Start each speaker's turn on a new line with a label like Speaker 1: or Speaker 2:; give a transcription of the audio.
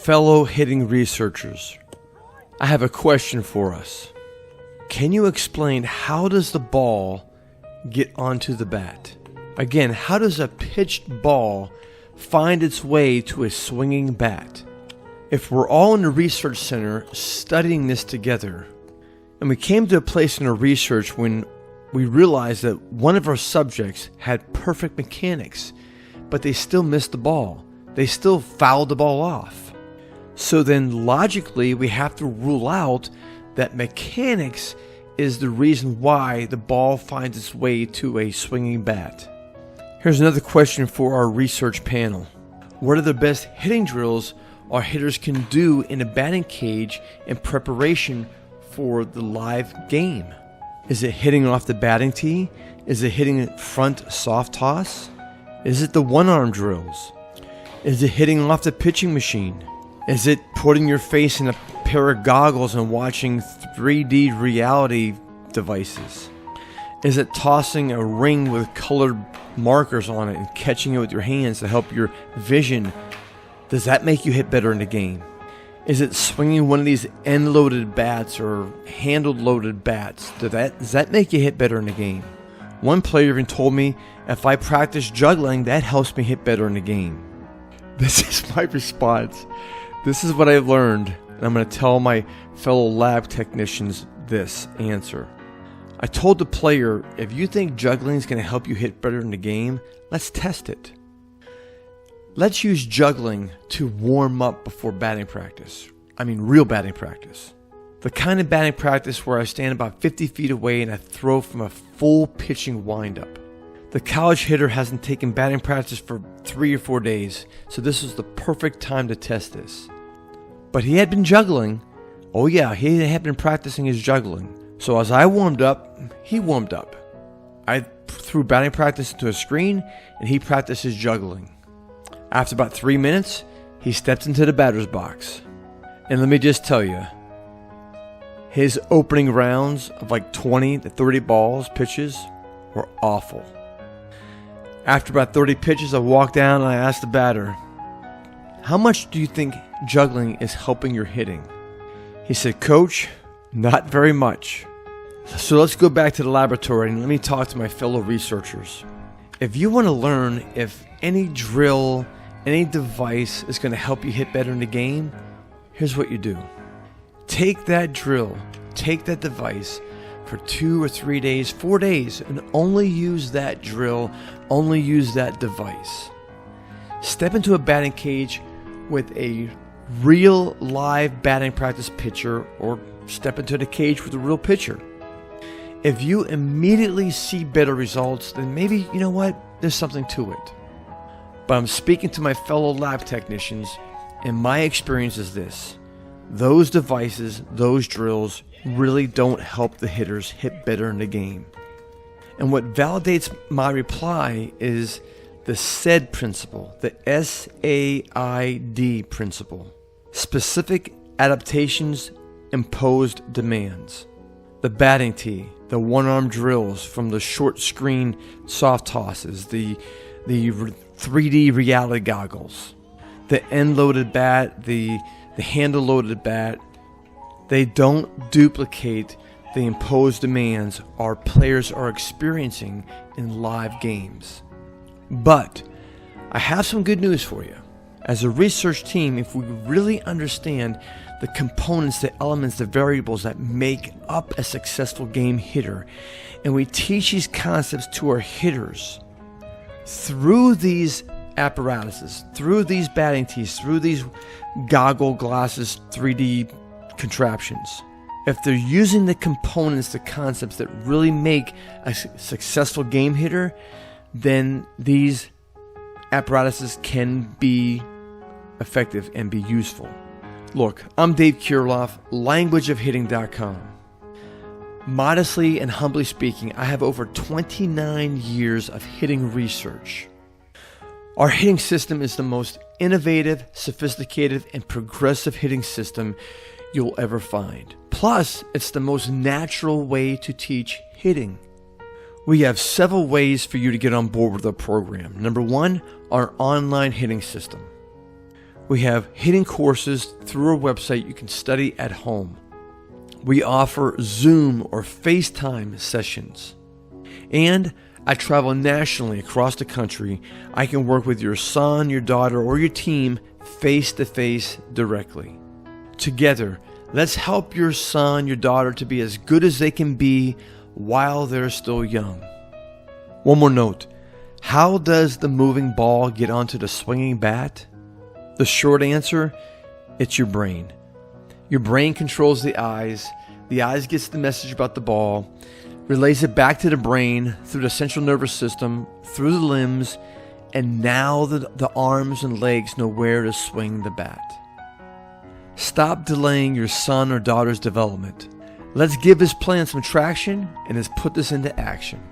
Speaker 1: Fellow hitting researchers, I have a question for us. Can you explain how does the ball get onto the bat? Again, how does a pitched ball find its way to a swinging bat? If we're all in the research center studying this together, and we came to a place in our research when we realized that one of our subjects had perfect mechanics, but they still missed the ball. They still fouled the ball off. So then logically, we have to rule out that mechanics is the reason why the ball finds its way to a swinging bat. Here's another question for our research panel. What are the best hitting drills our hitters can do in a batting cage in preparation for the live game? Is it hitting off the batting tee? Is it hitting front soft toss? Is it the one-arm drills? Is it hitting off the pitching machine? Is it putting your face in a pair of goggles and watching 3D reality devices? Is it tossing a ring with colored markers on it and catching it with your hands to help your vision? Does that make you hit better in the game? Is it swinging one of these end-loaded bats or handle-loaded bats? Does that make you hit better in the game? One player even told me if I practice juggling, that helps me hit better in the game. This is my response. This is what I've learned, and I'm going to tell my fellow lab technicians this answer. I told the player, if you think juggling is going to help you hit better in the game, let's test it. Let's use juggling to warm up before batting practice. I mean real batting practice. The kind of batting practice where I stand about 50 feet away and I throw from a full pitching windup. The college hitter hasn't taken batting practice for 3 or 4 days, so this is the perfect time to test this. But he had been juggling. Oh yeah, he had been practicing his juggling. So as I warmed up, he warmed up. I threw batting practice into a screen and he practiced his juggling. After about 3 minutes, he stepped into the batter's box. And let me just tell you, his opening rounds of like 20 to 30 pitches were awful. After about 30 pitches, I walked down and I asked the batter, how much do you think juggling is helping your hitting? He said, Coach, not very much. So let's go back to the laboratory and let me talk to my fellow researchers. If you want to learn if any drill, any device is going to help you hit better in the game, here's what you do. Take that drill, take that device for 2 or 3 days, 4 days, and only use that drill, only use that device. Step into a batting cage with a real live batting practice pitcher or step into the cage with a real pitcher. If you immediately see better results, then maybe, you know what, there's something to it. But I'm speaking to my fellow lab technicians, and my experience is this. Those devices, those drills, really don't help the hitters hit better in the game. And what validates my reply is the SAID principle, the SAID principle. Specific adaptations, imposed demands. The batting tee, the one-arm drills from the short screen soft tosses, the 3D reality goggles, the end-loaded bat, the handle-loaded bat, they don't duplicate the imposed demands our players are experiencing in live games. But I have some good news for you. As a research team, if we really understand the components, the elements, the variables that make up a successful game hitter, and we teach these concepts to our hitters through these apparatuses, through these batting tees, through these goggle glasses, 3D contraptions. If they're using the components, the concepts that really make a successful game hitter, then these apparatuses can be effective and be useful. Look, I'm Dave Kirilloff, languageofhitting.com. Modestly and humbly speaking, I have over 29 years of hitting research. Our hitting system is the most innovative, sophisticated, and progressive hitting system you'll ever find. Plus, it's the most natural way to teach hitting. We have several ways for you to get on board with our program. Number one, our online hitting system. We have hidden courses through our website you can study at home. We offer Zoom or FaceTime sessions. And I travel nationally across the country. I can work with your son, your daughter, or your team face-to-face directly. Together, let's help your son, your daughter to be as good as they can be while they're still young. One more note. How does the moving ball get onto the swinging bat? The short answer, it's your brain. Your brain controls the eyes. The eyes gets the message about the ball, relays it back to the brain through the central nervous system, through the limbs, and now the arms and legs know where to swing the bat. Stop delaying your son or daughter's development. Let's give this plan some traction and let's put this into action.